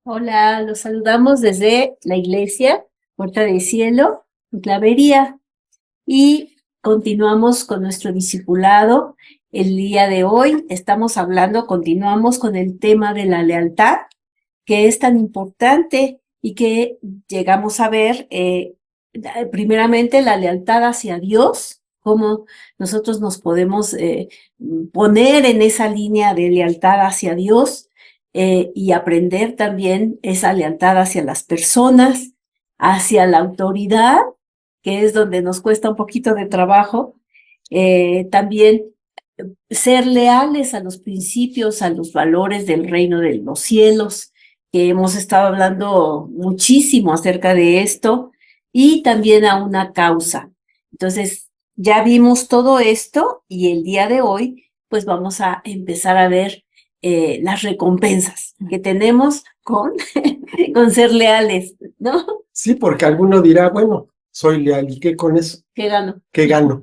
Hola, los saludamos desde la iglesia, Puerta del Cielo, en Clavería, y continuamos con nuestro discipulado. El día de hoy continuamos con el tema de la lealtad, que es tan importante y que llegamos a ver primeramente la lealtad hacia Dios, cómo nosotros nos podemos poner en esa línea de lealtad hacia Dios. Y aprender también esa lealtad hacia las personas, hacia la autoridad, que es donde nos cuesta un poquito de trabajo. También ser leales a los principios, a los valores del reino de los cielos, que hemos estado hablando muchísimo acerca de esto, y también a una causa. Entonces, ya vimos todo esto y el día de hoy, pues vamos a empezar a ver las recompensas que tenemos con ser leales, ¿no? Sí, porque alguno dirá, bueno, soy leal, ¿y qué con eso? ¿Qué gano? ¿Qué gano?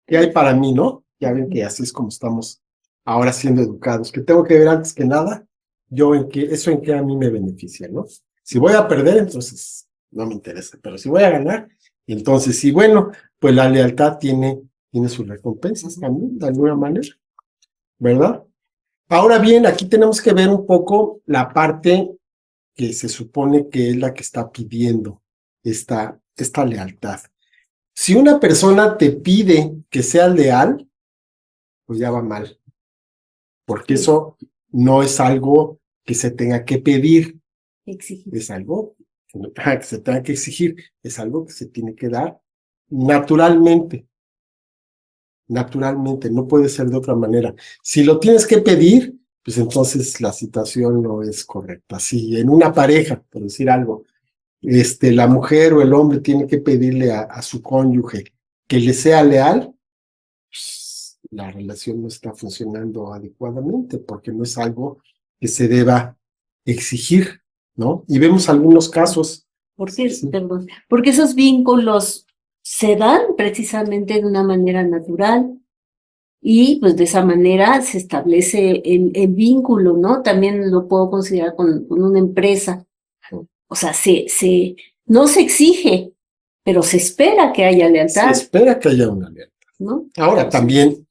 ¿Qué hay para mí, no? Ya ven que así es como estamos ahora siendo educados, que tengo que ver antes que nada, eso en qué a mí me beneficia, ¿no? Si voy a perder, entonces no me interesa, pero si voy a ganar, entonces sí, bueno, pues la lealtad tiene sus recompensas también, de alguna manera, ¿verdad? Ahora bien, aquí tenemos que ver un poco la parte que se supone que es la que está pidiendo esta lealtad. Si una persona te pide que seas leal, pues ya va mal, porque eso no es algo que se tenga que pedir, es algo que se tenga que exigir, es algo que se tiene que dar naturalmente, no puede ser de otra manera. Si lo tienes que pedir, pues entonces la situación no es correcta. Si en una pareja, por decir algo, la mujer o el hombre tiene que pedirle a su cónyuge que le sea leal, pues, la relación no está funcionando adecuadamente porque no es algo que se deba exigir, ¿no? Y vemos algunos casos. Perdón, porque esos vínculos se dan precisamente de una manera natural y pues de esa manera se establece el vínculo, ¿no? También lo puedo considerar con una empresa. O sea, no se exige, pero se espera que haya lealtad. Se espera que haya una lealtad, ¿no? Ahora, también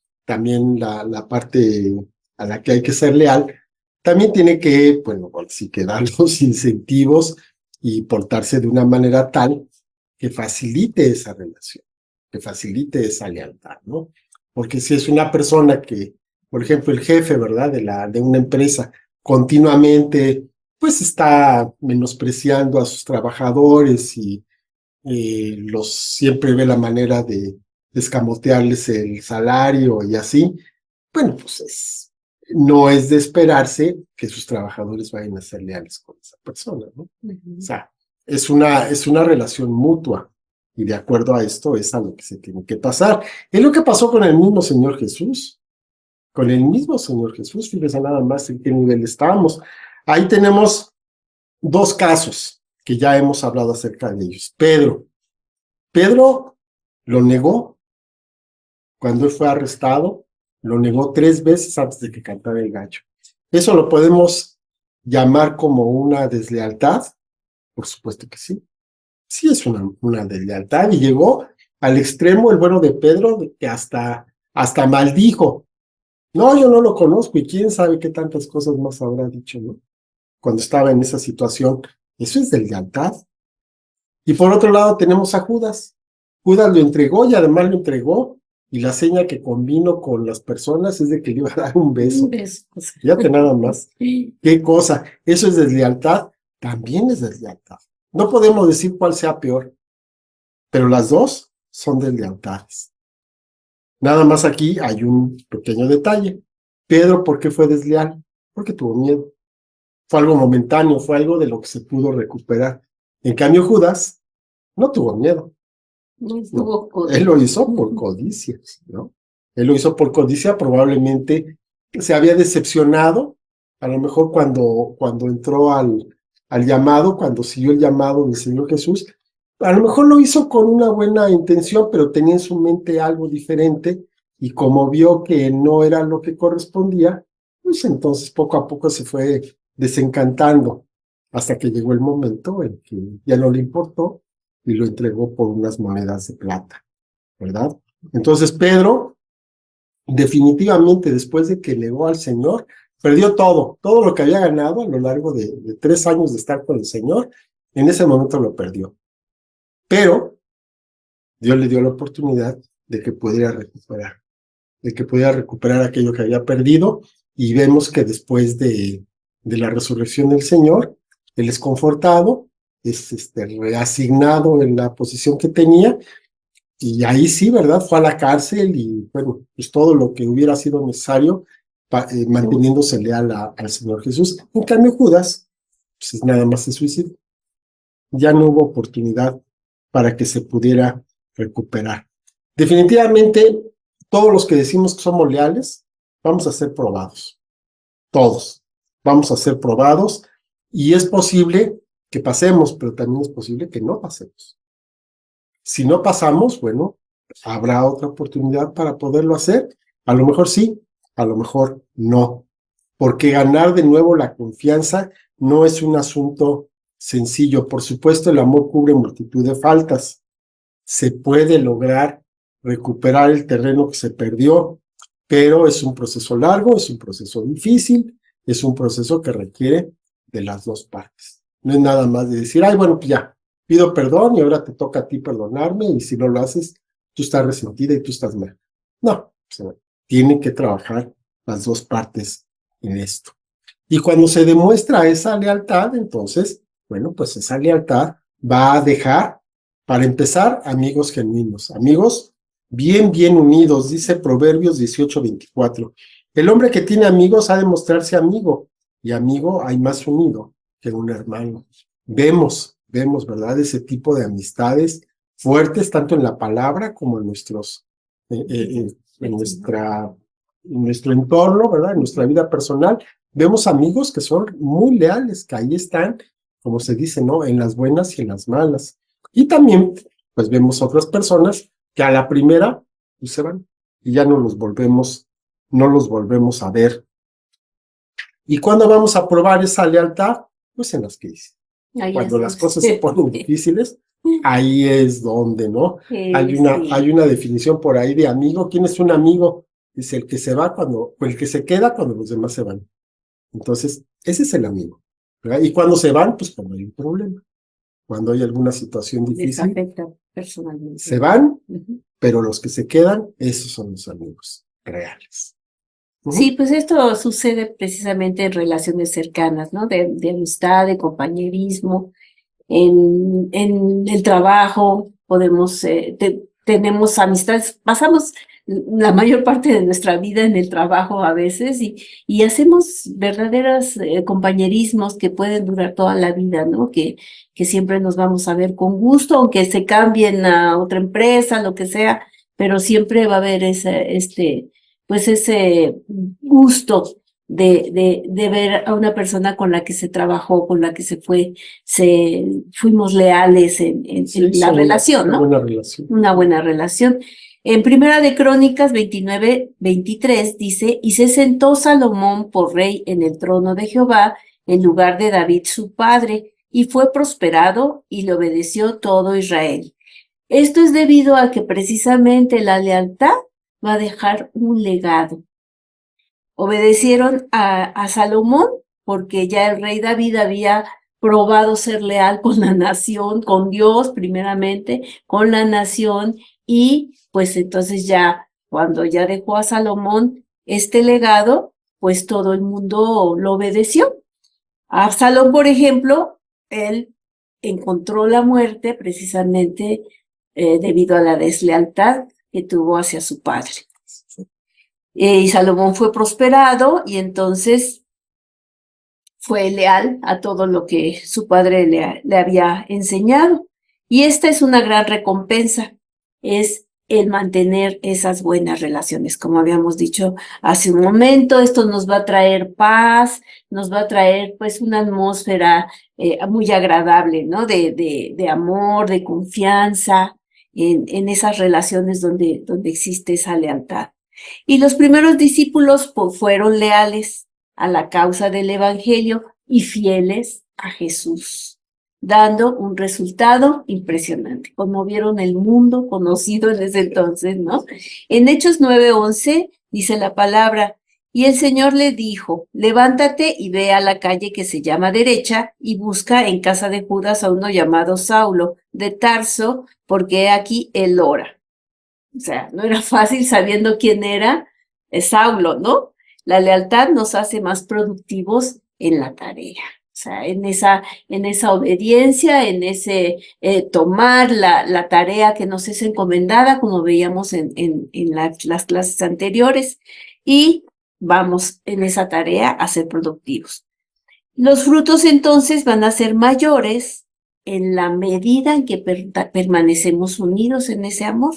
la parte a la que hay que ser leal, también tiene que, bueno, sí que dar los incentivos y portarse de una manera tal que facilite esa relación, que facilite esa lealtad, ¿no? Porque si es una persona que, por ejemplo, el jefe, ¿verdad?, de una empresa, continuamente, pues está menospreciando a sus trabajadores y siempre ve la manera de escamotearles el salario y así, bueno, pues no es de esperarse que sus trabajadores vayan a ser leales con esa persona, ¿no? O sea, es una relación mutua y de acuerdo a esto es a lo que se tiene que pasar. Es lo que pasó con el mismo Señor Jesús. Con el mismo Señor Jesús, fíjense nada más en qué nivel estábamos. Ahí tenemos dos casos que ya hemos hablado acerca de ellos. Pedro lo negó cuando él fue arrestado, lo negó 3 veces antes de que cantara el gallo. ¿Eso lo podemos llamar como una deslealtad? Por supuesto que sí. Sí es una deslealtad y llegó al extremo el bueno de Pedro que hasta maldijo. No, yo no lo conozco y quién sabe qué tantas cosas más habrá dicho, ¿no? Cuando estaba en esa situación. Eso es deslealtad. Y por otro lado tenemos a Judas. Judas lo entregó y además lo entregó y la seña que combinó con las personas es de que le iba a dar un beso. Un beso. Fíjate nada más. ¿Qué cosa? ¿Eso es deslealtad? También es deslealtad. No podemos decir cuál sea peor, pero las dos son deslealtades. Nada más aquí hay un pequeño detalle. Pedro, ¿por qué fue desleal? Porque tuvo miedo. Fue algo momentáneo, fue algo de lo que se pudo recuperar. En cambio, Judas no tuvo miedo. No, él lo hizo por codicia, ¿no? Él lo hizo por codicia, probablemente se había decepcionado A lo mejor cuando entró al llamado, cuando siguió el llamado del Señor Jesús, a lo mejor lo hizo con una buena intención, pero tenía en su mente algo diferente, y como vio que no era lo que correspondía, pues entonces poco a poco se fue desencantando, hasta que llegó el momento en que ya no le importó y lo entregó por unas monedas de plata, ¿verdad? Entonces Pedro, definitivamente, después de que negó al Señor, perdió todo lo que había ganado a lo largo de 3 años de estar con el Señor. En ese momento lo perdió. Pero Dios le dio la oportunidad de que pudiera recuperar aquello que había perdido, y vemos que después de la resurrección del Señor, él es confortado, es reasignado en la posición que tenía, y ahí sí, ¿verdad? Fue a la cárcel y, bueno, pues todo lo que hubiera sido necesario, manteniéndose leal al Señor Jesús. En cambio, Judas, pues nada más se suicidó. Ya no hubo oportunidad para que se pudiera recuperar. Definitivamente, todos los que decimos que somos leales, vamos a ser probados. Todos vamos a ser probados, y es posible que pasemos, pero también es posible que no pasemos. Si no pasamos, bueno, habrá otra oportunidad para poderlo hacer. A lo mejor sí, a lo mejor no. Porque ganar de nuevo la confianza no es un asunto sencillo. Por supuesto, el amor cubre multitud de faltas. Se puede lograr recuperar el terreno que se perdió, pero es un proceso largo, es un proceso difícil, es un proceso que requiere de las dos partes. No es nada más de decir, ay, bueno, pues ya, pido perdón y ahora te toca a ti perdonarme, y si no lo haces, tú estás resentida y tú estás mal. No, o sea, tienen que trabajar las dos partes en esto. Y cuando se demuestra esa lealtad, entonces, bueno, pues esa lealtad va a dejar, para empezar, amigos genuinos, amigos bien unidos. Dice Proverbios 18:24. El hombre que tiene amigos ha de mostrarse amigo, y amigo hay más unido que un hermano. Vemos, ¿verdad? Ese tipo de amistades fuertes, tanto en la palabra como en nuestro entorno, ¿verdad? En nuestra vida personal. Vemos amigos que son muy leales, que ahí están, como se dice, ¿no? En las buenas y en las malas. Y también, pues vemos otras personas que a la primera, pues se van, y ya no los volvemos a ver. ¿Y cuándo vamos a probar esa lealtad? Pues en las crisis. Cuando las cosas se ponen difíciles, ahí es donde, ¿no? Hay una definición por ahí de amigo. ¿Quién es un amigo? Es el que se va el que se queda cuando los demás se van. Entonces, ese es el amigo, ¿verdad? Y cuando se van, pues cuando hay un problema, cuando hay alguna situación difícil, les afecta personalmente. Se van, pero los que se quedan, esos son los amigos reales. Sí, pues esto sucede precisamente en relaciones cercanas, ¿no? De amistad, de compañerismo, en el trabajo, tenemos amistades, pasamos la mayor parte de nuestra vida en el trabajo a veces, y hacemos verdaderos compañerismos que pueden durar toda la vida, ¿no? Que siempre nos vamos a ver con gusto, aunque se cambien a otra empresa, lo que sea, pero siempre va a haber pues ese gusto de ver a una persona con la que se trabajó, con la que fuimos leales en la relación, ¿no? Una buena relación. Una buena relación. En Primera de Crónicas 29:23 dice, y se sentó Salomón por rey en el trono de Jehová, en lugar de David su padre, y fue prosperado, y le obedeció todo Israel. Esto es debido a que precisamente la lealtad va a dejar un legado. Obedecieron a Salomón porque ya el rey David había probado ser leal con la nación, con Dios primeramente, con la nación, y pues entonces ya cuando ya dejó a Salomón este legado, pues todo el mundo lo obedeció. Absalón, por ejemplo, él encontró la muerte precisamente debido a la deslealtad que tuvo hacia su padre. Y Salomón fue prosperado, y entonces fue leal a todo lo que su padre le había enseñado. Y esta es una gran recompensa, es el mantener esas buenas relaciones. Como habíamos dicho hace un momento, esto nos va a traer paz, nos va a traer pues una atmósfera muy agradable, ¿no? De amor, de confianza en esas relaciones donde existe esa lealtad. Y los primeros discípulos pues, fueron leales a la causa del Evangelio y fieles a Jesús, dando un resultado impresionante. Conmovieron el mundo conocido en ese entonces, ¿no? En Hechos 9:11 dice la palabra, y el Señor le dijo, levántate y ve a la calle que se llama Derecha y busca en casa de Judas a uno llamado Saulo de Tarso, porque aquí él ora. O sea, no era fácil sabiendo quién era Saulo, ¿no? La lealtad nos hace más productivos en la tarea. O sea, en esa obediencia, en ese tomar la tarea que nos es encomendada, como veíamos en las clases anteriores, y vamos en esa tarea a ser productivos. Los frutos entonces van a ser mayores en la medida en que permanecemos unidos en ese amor,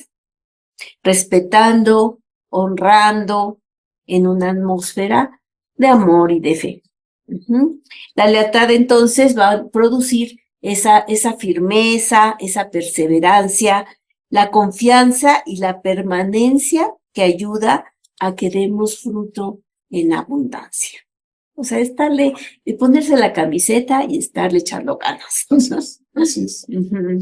respetando, honrando, en una atmósfera de amor y de fe. La lealtad entonces va a producir esa firmeza, esa perseverancia, la confianza y la permanencia que ayuda a que demos fruto en abundancia. O sea, ponerse la camiseta y estarle echando ganas. Así es.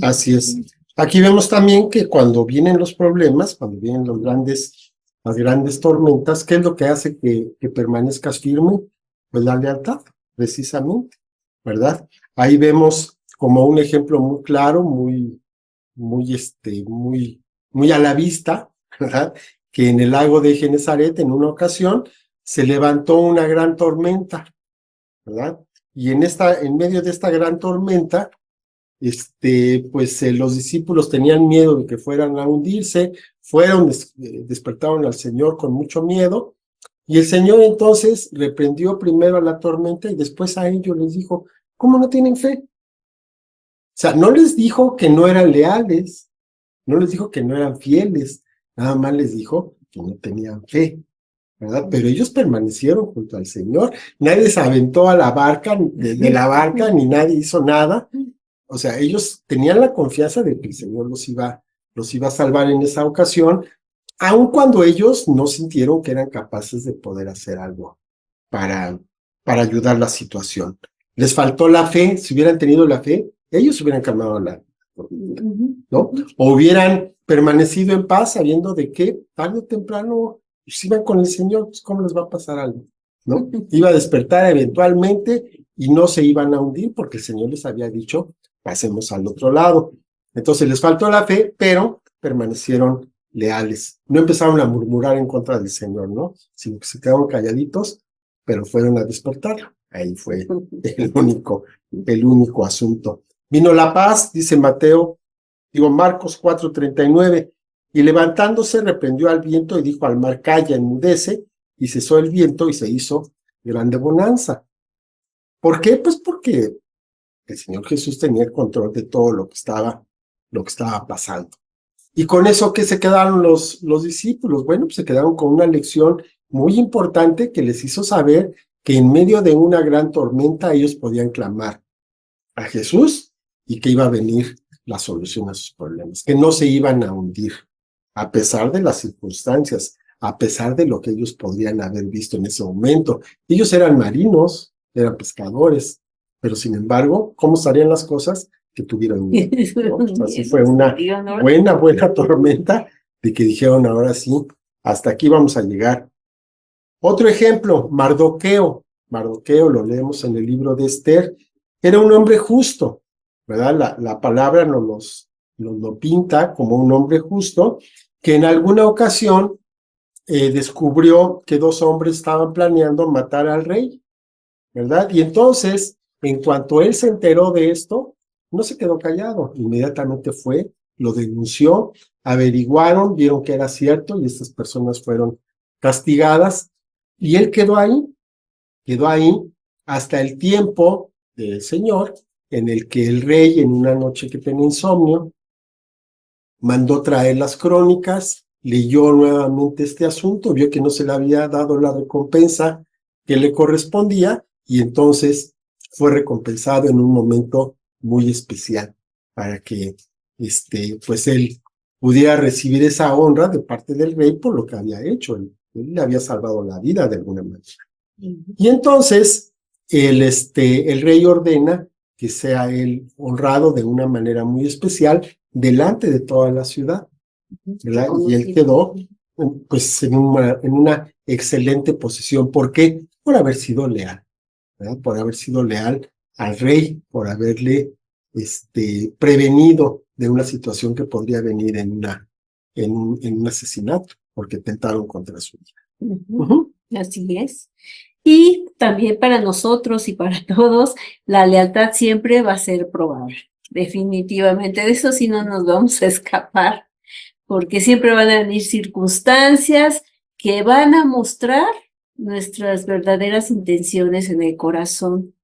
Así es. Aquí vemos también que cuando vienen los problemas, cuando vienen las grandes tormentas, ¿qué es lo que hace que permanezcas firme? Pues la lealtad, precisamente, ¿verdad? Ahí vemos como un ejemplo muy claro, muy a la vista, ¿verdad? Que en el lago de Genezaret, en una ocasión, se levantó una gran tormenta, ¿verdad? Y en medio de esta gran tormenta, pues los discípulos tenían miedo de que fueran a hundirse, despertaron al Señor con mucho miedo, y el Señor entonces reprendió primero a la tormenta y después a ellos les dijo, ¿cómo no tienen fe? O sea, no les dijo que no eran leales, no les dijo que no eran fieles, nada más les dijo que no tenían fe, ¿verdad? Pero ellos permanecieron junto al Señor, nadie se aventó a la barca, de la barca, ni nadie hizo nada. O sea, ellos tenían la confianza de que el Señor los iba a salvar en esa ocasión, aun cuando ellos no sintieron que eran capaces de poder hacer algo para ayudar la situación. Les faltó la fe. Si hubieran tenido la fe, ellos hubieran calmado la tormenta, ¿no? O hubieran permanecido en paz sabiendo de que tarde o temprano si iban con el Señor, pues ¿cómo les va a pasar algo? ¿No? Iba a despertar eventualmente y no se iban a hundir porque el Señor les había dicho, pasemos al otro lado. Entonces les faltó la fe, pero permanecieron leales. No empezaron a murmurar en contra del Señor, ¿no? Sino que se quedaron calladitos, pero fueron a despertar. Ahí fue el único asunto. Vino la paz, dice Marcos 4:39, y levantándose reprendió al viento y dijo al mar, calla, enmudece, y cesó el viento y se hizo grande bonanza. ¿Por qué? Pues porque el Señor Jesús tenía el control de todo lo que estaba pasando. Y con eso, ¿qué se quedaron los discípulos? Bueno, pues se quedaron con una lección muy importante que les hizo saber que en medio de una gran tormenta ellos podían clamar a Jesús y que iba a venir la solución a sus problemas, que no se iban a hundir, a pesar de las circunstancias, a pesar de lo que ellos podrían haber visto en ese momento. Ellos eran marinos, eran pescadores, pero sin embargo, ¿cómo estarían las cosas? Que tuvieron miedo, ¿no? Así fue una buena tormenta de que dijeron, ahora sí, hasta aquí vamos a llegar. Otro ejemplo, Mardoqueo. Mardoqueo lo leemos en el libro de Esther. Era un hombre justo, ¿verdad? La palabra nos lo pinta como un hombre justo que en alguna ocasión descubrió que dos hombres estaban planeando matar al rey, ¿verdad? Y entonces, en cuanto él se enteró de esto, no se quedó callado, inmediatamente fue, lo denunció, averiguaron, vieron que era cierto y estas personas fueron castigadas y él quedó ahí hasta el tiempo del Señor en el que el rey en una noche que tenía insomnio mandó traer las crónicas, leyó nuevamente este asunto, vio que no se le había dado la recompensa que le correspondía y entonces fue recompensado en un momento muy especial para que pues él pudiera recibir esa honra de parte del rey por lo que había hecho. Él le había salvado la vida de alguna manera. Y entonces el rey ordena que sea él honrado de una manera muy especial delante de toda la ciudad, ¿verdad? Y él quedó pues en una excelente posición. ¿Por qué? Por haber sido leal, ¿verdad? Por haber sido leal al rey, por haberle prevenido de una situación que podría venir en un asesinato, porque tentaron contra su vida. Así es. Y también para nosotros y para todos, la lealtad siempre va a ser probada. Definitivamente, de eso sí no nos vamos a escapar, porque siempre van a venir circunstancias que van a mostrar nuestras verdaderas intenciones en el corazón.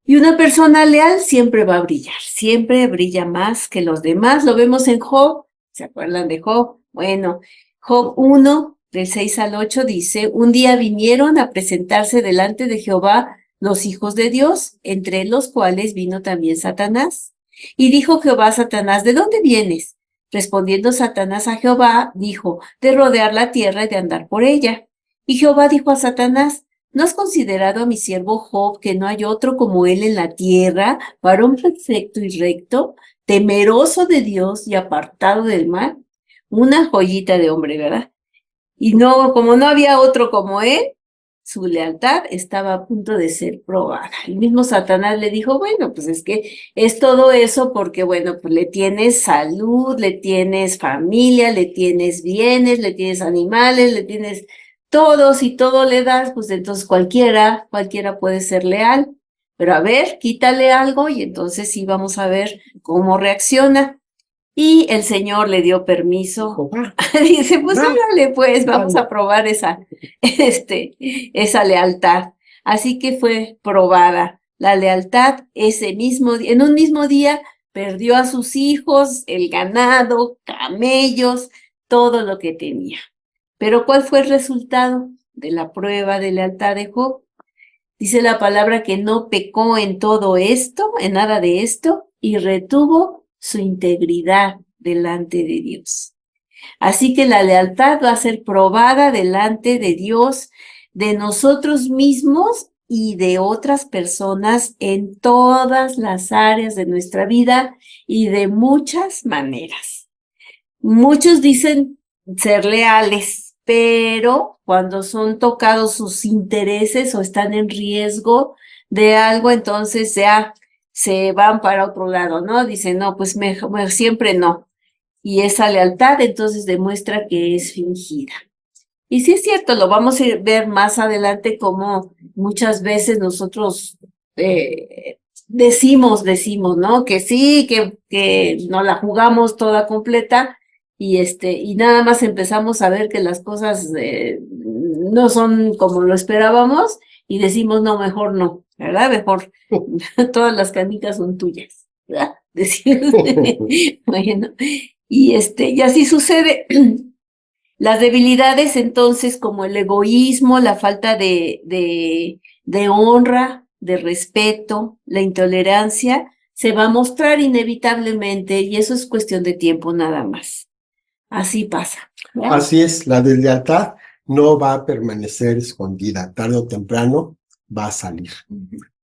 Y una persona leal siempre va a brillar, siempre brilla más que los demás. Lo vemos en Job. ¿Se acuerdan de Job? Bueno, Job 1, del 6 al 8 dice, un día vinieron a presentarse delante de Jehová los hijos de Dios, entre los cuales vino también Satanás. Y dijo Jehová a Satanás, ¿de dónde vienes? Respondiendo Satanás a Jehová, dijo, de rodear la tierra y de andar por ella. Y Jehová dijo a Satanás, ¿no has considerado a mi siervo Job, que no hay otro como él en la tierra, varón perfecto y recto, temeroso de Dios y apartado del mal? Una joyita de hombre, ¿verdad? Y no, como no había otro como él, su lealtad estaba a punto de ser probada. El mismo Satanás le dijo, bueno, pues es que es todo eso porque, bueno, pues le tienes salud, le tienes familia, le tienes bienes, le tienes animales, le tienes todos y todo le das, pues entonces cualquiera puede ser leal. Pero a ver, quítale algo y entonces sí vamos a ver cómo reacciona. Y el Señor le dio permiso. Dice, pues órale, pues vamos a probar esa lealtad. Así que fue probada la lealtad en un mismo día perdió a sus hijos, el ganado, camellos, todo lo que tenía. Pero ¿cuál fue el resultado de la prueba de lealtad de Job? Dice la palabra que no pecó en todo esto, en nada de esto, y retuvo su integridad delante de Dios. Así que la lealtad va a ser probada delante de Dios, de nosotros mismos y de otras personas en todas las áreas de nuestra vida y de muchas maneras. Muchos dicen ser leales, pero cuando son tocados sus intereses o están en riesgo de algo, entonces ya se van para otro lado, ¿no? Dicen, no, pues mejor, siempre no. Y esa lealtad entonces demuestra que es fingida. Y sí es cierto, lo vamos a ver más adelante como muchas veces nosotros decimos, ¿no? Que sí, que no la jugamos toda completa y nada más empezamos a ver que las cosas no son como lo esperábamos y decimos, no, mejor no, ¿verdad? Mejor todas las canicas son tuyas, ¿verdad? Decimos, bueno, y así sucede. Las debilidades entonces como el egoísmo, la falta de honra, de respeto, la intolerancia, se va a mostrar inevitablemente y eso es cuestión de tiempo nada más. Así pasa. ¿Ya? Así es, la deslealtad no va a permanecer escondida, tarde o temprano va a salir.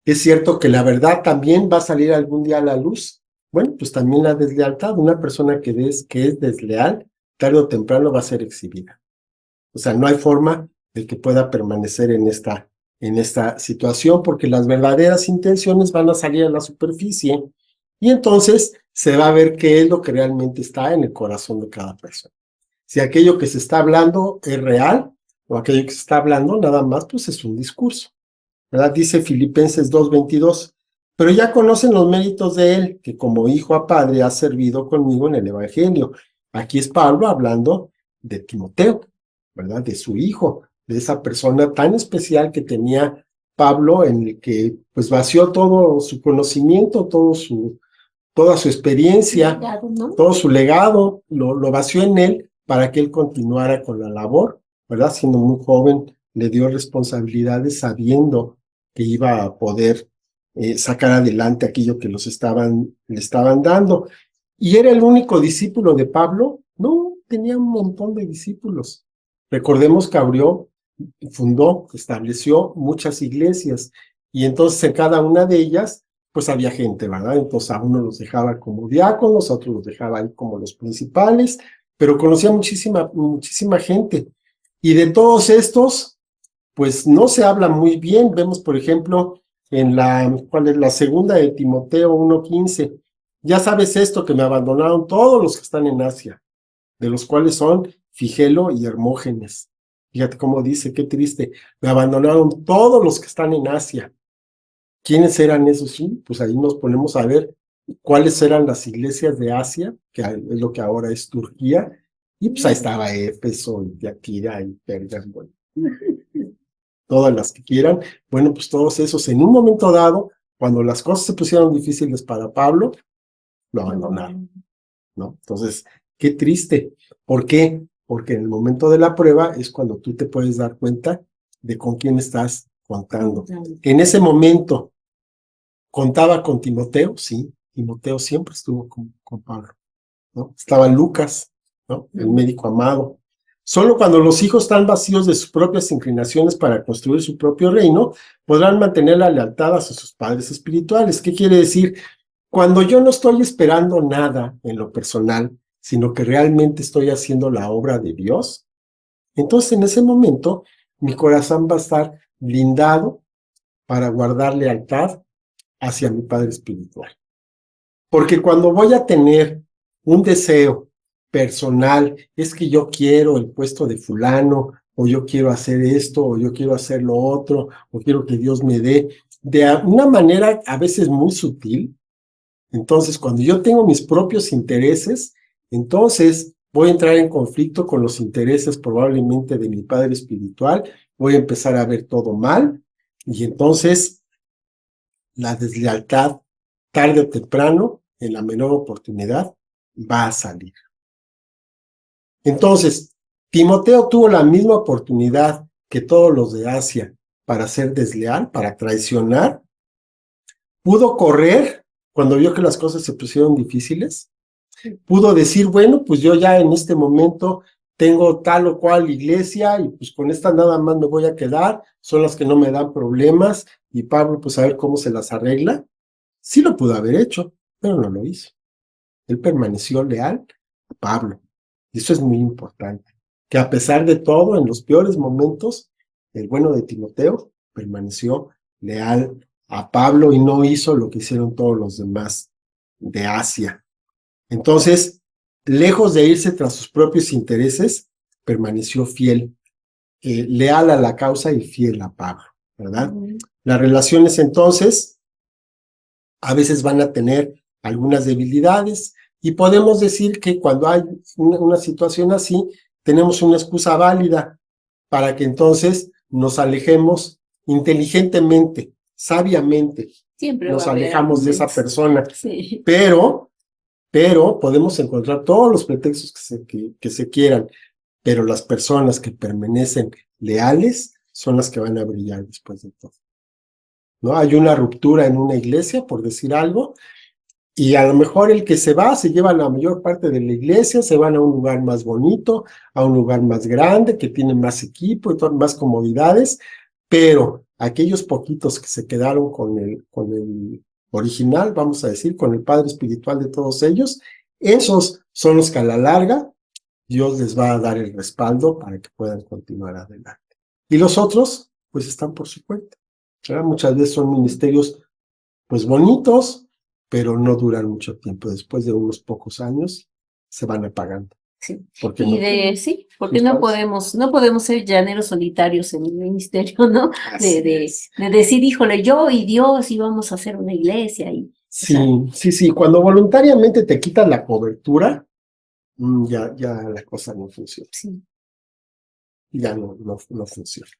Es cierto que la verdad también va a salir algún día a la luz. Bueno, pues también la deslealtad, una persona que es desleal, tarde o temprano va a ser exhibida. O sea, no hay forma de que pueda permanecer en esta situación porque las verdaderas intenciones van a salir a la superficie y entonces se va a ver qué es lo que realmente está en el corazón de cada persona. Si aquello que se está hablando es real o aquello que se está hablando nada más, pues es un discurso, ¿verdad? Dice Filipenses 2:22, pero ya conocen los méritos de él, que como hijo a padre ha servido conmigo en el evangelio. Aquí es Pablo hablando de Timoteo, ¿verdad? De su hijo, de esa persona tan especial que tenía Pablo en el que pues vació todo su conocimiento, toda su experiencia, Legado, ¿no? todo su legado, lo vació en él para que él continuara con la labor, ¿verdad? Siendo muy joven, le dio responsabilidades sabiendo que iba a poder sacar adelante aquello que le estaban dando. ¿Y era el único discípulo de Pablo? No, tenía un montón de discípulos. Recordemos que fundó, estableció muchas iglesias, y entonces en cada una de ellas pues había gente, ¿verdad? Entonces a uno los dejaba como diáconos, a otros los dejaba ahí como los principales, pero conocía muchísima gente. Y de todos estos, pues no se habla muy bien. Vemos, por ejemplo, ¿cuál es? La segunda de Timoteo 1:15. Ya sabes esto, que me abandonaron todos los que están en Asia, de los cuales son Figelo y Hermógenes. Fíjate cómo dice, qué triste. Me abandonaron todos los que están en Asia. ¿Quiénes eran esos? Sí, pues ahí nos ponemos a ver cuáles eran las iglesias de Asia, que es lo que ahora es Turquía, y pues ahí estaba Éfeso y Tiatira y Pérgamo, bueno, todas las que quieran. Bueno, pues todos esos en un momento dado, cuando las cosas se pusieron difíciles para Pablo, lo abandonaron, ¿no? Entonces, qué triste. ¿Por qué? Porque en el momento de la prueba es cuando tú te puedes dar cuenta de con quién estás contando. En ese momento, ¿contaba con Timoteo? Sí, Timoteo siempre estuvo con Pablo, ¿no? Estaba Lucas, ¿no? El médico amado. Solo cuando los hijos están vacíos de sus propias inclinaciones para construir su propio reino, podrán mantener la lealtad hacia sus padres espirituales. ¿Qué quiere decir? Cuando yo no estoy esperando nada en lo personal, sino que realmente estoy haciendo la obra de Dios, entonces en ese momento mi corazón va a estar blindado para guardar lealtad hacia mi Padre espiritual. Porque cuando voy a tener un deseo personal, es que yo quiero el puesto de fulano, o yo quiero hacer esto, o yo quiero hacer lo otro, o quiero que Dios me dé, de una manera a veces muy sutil. Entonces, cuando yo tengo mis propios intereses, entonces voy a entrar en conflicto con los intereses probablemente de mi Padre espiritual, voy a empezar a ver todo mal, y entonces la deslealtad, tarde o temprano, en la menor oportunidad, va a salir. Entonces, Timoteo tuvo la misma oportunidad que todos los de Asia para ser desleal, para traicionar. Pudo correr cuando vio que las cosas se pusieron difíciles. Pudo decir, bueno, pues yo ya en este momento tengo tal o cual iglesia y pues con esta nada más me voy a quedar, son las que no me dan problemas, y Pablo pues a ver cómo se las arregla. Sí lo pudo haber hecho, pero no lo hizo. Él permaneció leal a Pablo. Y eso es muy importante, que a pesar de todo, en los peores momentos, el bueno de Timoteo permaneció leal a Pablo y no hizo lo que hicieron todos los demás de Asia. Entonces, lejos de irse tras sus propios intereses, permaneció fiel, leal a la causa y fiel a Pablo, ¿verdad? Las relaciones entonces a veces van a tener algunas debilidades, y podemos decir que cuando hay una situación así, tenemos una excusa válida para que entonces nos alejemos inteligentemente, sabiamente. Siempre nos va a haber alejamos de esa argumentos. persona, Sí. pero podemos encontrar todos los pretextos que se quieran, pero las personas que permanecen leales son las que van a brillar después de todo, ¿no? Hay una ruptura en una iglesia, por decir algo, y a lo mejor el que se va se lleva la mayor parte de la iglesia, se van a un lugar más bonito, a un lugar más grande, que tiene más equipo y más comodidades, pero aquellos poquitos que se quedaron con el original, vamos a decir, con el Padre espiritual de todos ellos, esos son los que a la larga Dios les va a dar el respaldo para que puedan continuar adelante. Y los otros, pues están por su cuenta, ¿verdad? Muchas veces son ministerios, pues bonitos, pero no duran mucho tiempo. Después de unos pocos años, se van apagando. Sí. Porque porque no podemos ser llaneros solitarios en el ministerio, ¿no? De decir, híjole, yo y Dios íbamos a hacer una iglesia. Sí. Cuando voluntariamente te quitan la cobertura, ya la cosa no funciona. Sí. Ya no funciona.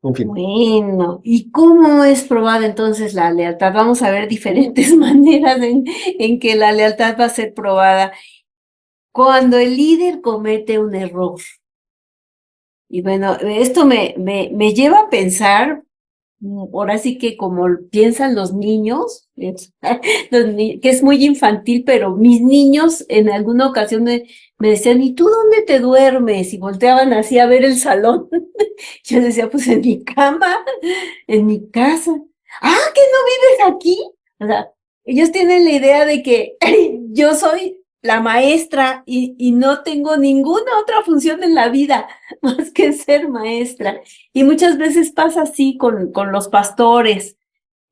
En fin. Bueno, ¿y cómo es probada entonces la lealtad? Vamos a ver diferentes maneras en que la lealtad va a ser probada. Cuando el líder comete un error. Y bueno, esto me lleva a pensar, ahora sí que como piensan los niños, que es muy infantil, pero mis niños en alguna ocasión me decían, ¿y tú dónde te duermes? Y volteaban así a ver el salón. Yo decía, pues en mi cama, en mi casa. Ah, ¿que no vives aquí? O sea, ellos tienen la idea de que yo soy la maestra y no tengo ninguna otra función en la vida más que ser maestra. Y muchas veces pasa así con los pastores,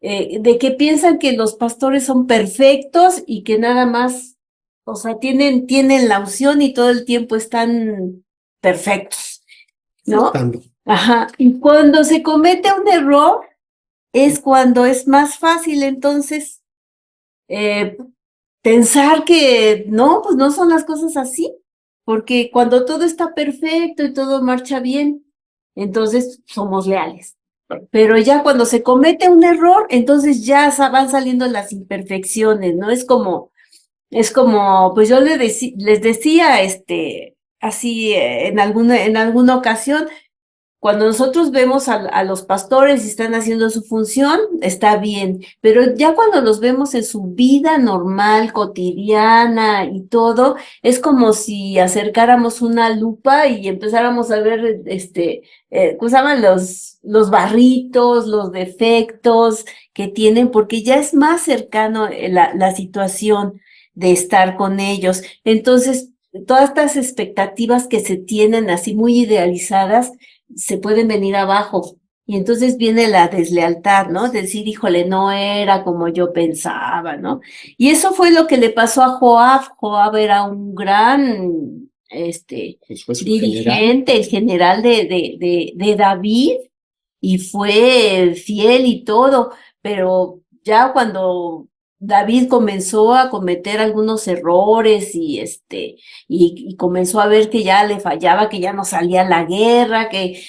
de que piensan que los pastores son perfectos y que nada más, o sea, tienen la unción y todo el tiempo están perfectos, ¿no? Tanto. Ajá. Y cuando se comete un error, es cuando es más fácil entonces eh, pensar que no, pues no son las cosas así, porque cuando todo está perfecto y todo marcha bien, entonces somos leales. Pero ya cuando se comete un error, entonces ya van saliendo las imperfecciones, ¿no? Es como, pues yo les decía, así en alguna ocasión, cuando nosotros vemos a los pastores y están haciendo su función, está bien, pero ya cuando los vemos en su vida normal, cotidiana y todo, es como si acercáramos una lupa y empezáramos a ver, ¿cómo se llaman? Los barritos, los defectos que tienen, porque ya es más cercano la situación de estar con ellos. Entonces, todas estas expectativas que se tienen así muy idealizadas, se pueden venir abajo. Y entonces viene la deslealtad, ¿no? Decir, híjole, no era como yo pensaba, ¿no? Y eso fue lo que le pasó a Joab. Joab era un gran, Pues fue su dirigente, el general de David, y fue fiel y todo, pero ya cuando David comenzó a cometer algunos errores y comenzó a ver que ya le fallaba, que ya no salía a la guerra, que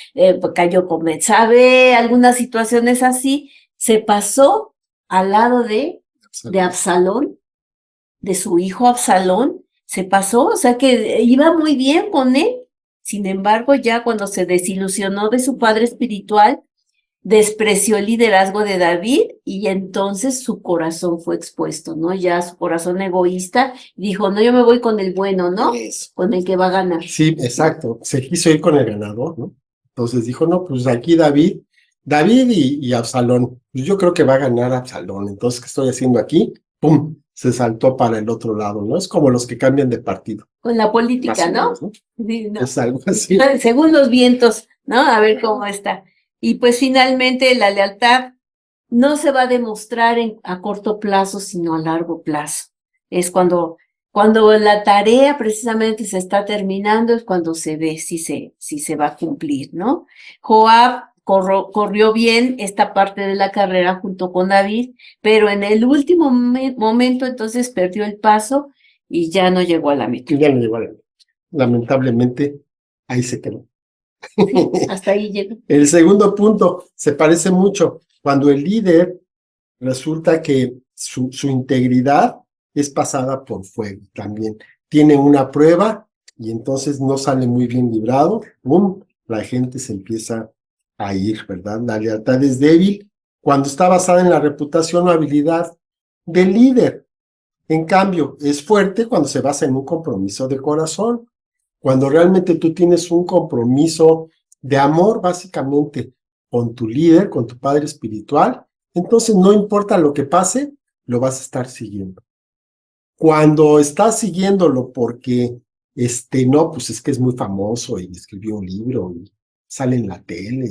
cayó con Betsabé, algunas situaciones así, se pasó al lado de Absalón, de su hijo Absalón, se pasó, o sea que iba muy bien con él. Sin embargo, ya cuando se desilusionó de su padre espiritual, despreció el liderazgo de David y entonces su corazón fue expuesto, ¿no? Ya su corazón egoísta dijo, no, yo me voy con el bueno, ¿no? Eso. Con el que va a ganar. Sí, exacto. Se quiso ir con el ganador, ¿no? Entonces dijo, no, pues aquí David y Absalón. Pues yo creo que va a ganar Absalón. Entonces, ¿qué estoy haciendo aquí? ¡Pum! Se saltó para el otro lado, ¿no? Es como los que cambian de partido. Con la política, ¿no? ¿no? Sí, no. Es algo así. Según los vientos, ¿no? A ver cómo está. Y pues finalmente la lealtad no se va a demostrar a corto plazo, sino a largo plazo. Es cuando la tarea precisamente se está terminando, es cuando se ve si se va a cumplir, ¿no? Joab corrió bien esta parte de la carrera junto con David, pero en el último momento entonces perdió el paso y ya no llegó a la meta. Y ya no llegó a la meta. Lamentablemente, ahí se quedó. Sí, hasta ahí llegó. El segundo punto se parece mucho. Cuando el líder resulta que su integridad es pasada por fuego también. Tiene una prueba y entonces no sale muy bien librado. ¡Pum! La gente se empieza a ir, ¿verdad? La lealtad es débil cuando está basada en la reputación o habilidad del líder. En cambio, es fuerte cuando se basa en un compromiso de corazón. Cuando realmente tú tienes un compromiso de amor, básicamente, con tu líder, con tu padre espiritual, entonces no importa lo que pase, lo vas a estar siguiendo. Cuando estás siguiéndolo porque, no, pues es que es muy famoso y escribió un libro y sale en la tele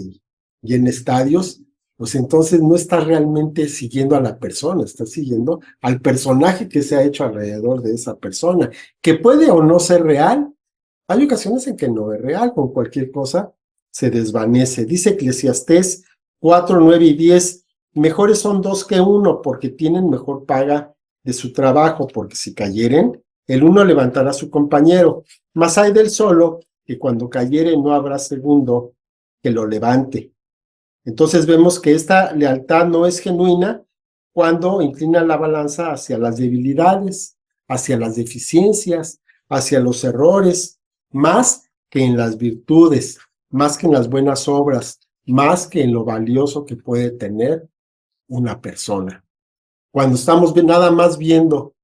y en estadios, pues entonces no estás realmente siguiendo a la persona, estás siguiendo al personaje que se ha hecho alrededor de esa persona, que puede o no ser real. Hay ocasiones en que no es real, con cualquier cosa se desvanece. Dice Eclesiastés 4, 9 y 10, mejores son dos que uno porque tienen mejor paga de su trabajo, porque si cayeren, el uno levantará a su compañero, mas hay del solo que cuando cayere no habrá segundo que lo levante. Entonces vemos que esta lealtad no es genuina cuando inclina la balanza hacia las debilidades, hacia las deficiencias, hacia los errores, más que en las virtudes, más que en las buenas obras, más que en lo valioso que puede tener una persona. Cuando estamos nada más viendo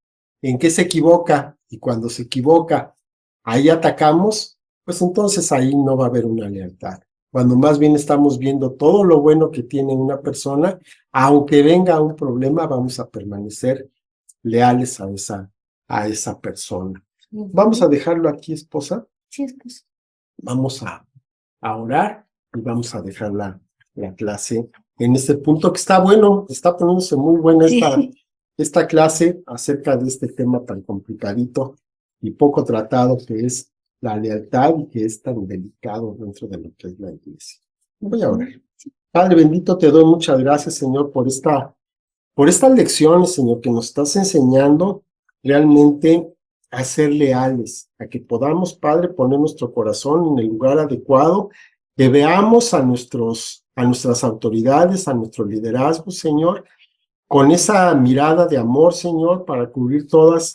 en qué se equivoca y cuando se equivoca, ahí atacamos, pues entonces ahí no va a haber una lealtad. Cuando más bien estamos viendo todo lo bueno que tiene una persona, aunque venga un problema, vamos a permanecer leales a esa persona. Vamos a dejarlo aquí, esposa. Sí, esposa. Vamos a orar y vamos a dejar la clase en este punto que está bueno, está poniéndose muy buena esta clase acerca de este tema tan complicadito y poco tratado que es la lealtad y que es tan delicado dentro de lo que es la iglesia. Voy a orar. Padre bendito, te doy muchas gracias, Señor, por estas lecciones, Señor, que nos estás enseñando realmente a ser leales, a que podamos, Padre, poner nuestro corazón en el lugar adecuado, que veamos a nuestras autoridades, a nuestro liderazgo, Señor, con esa mirada de amor, Señor, para cubrir todas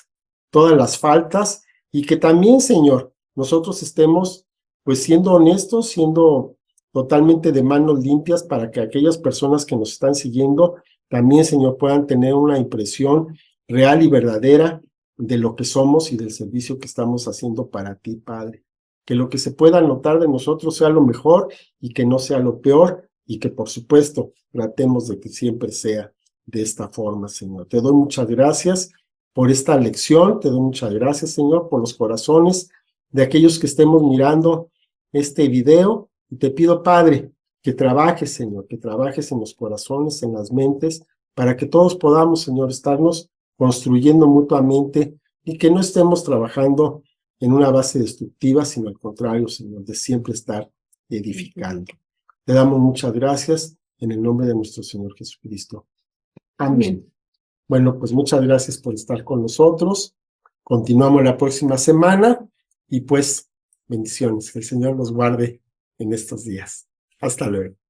las faltas y que también, Señor, nosotros estemos pues siendo honestos, siendo totalmente de manos limpias para que aquellas personas que nos están siguiendo también, Señor, puedan tener una impresión real y verdadera de lo que somos y del servicio que estamos haciendo para ti, Padre. Que lo que se pueda notar de nosotros sea lo mejor y que no sea lo peor y que, por supuesto, tratemos de que siempre sea de esta forma, Señor. Te doy muchas gracias por esta lección, te doy muchas gracias, Señor, por los corazones de aquellos que estemos mirando este video. Y te pido, Padre, que trabajes, Señor, que trabajes en los corazones, en las mentes, para que todos podamos, Señor, estarnos construyendo mutuamente y que no estemos trabajando en una base destructiva, sino al contrario, Señor, de siempre estar edificando. Te damos muchas gracias en el nombre de nuestro Señor Jesucristo. Amén. Bueno, pues muchas gracias por estar con nosotros. Continuamos la próxima semana y pues bendiciones. Que el Señor nos guarde en estos días. Hasta luego.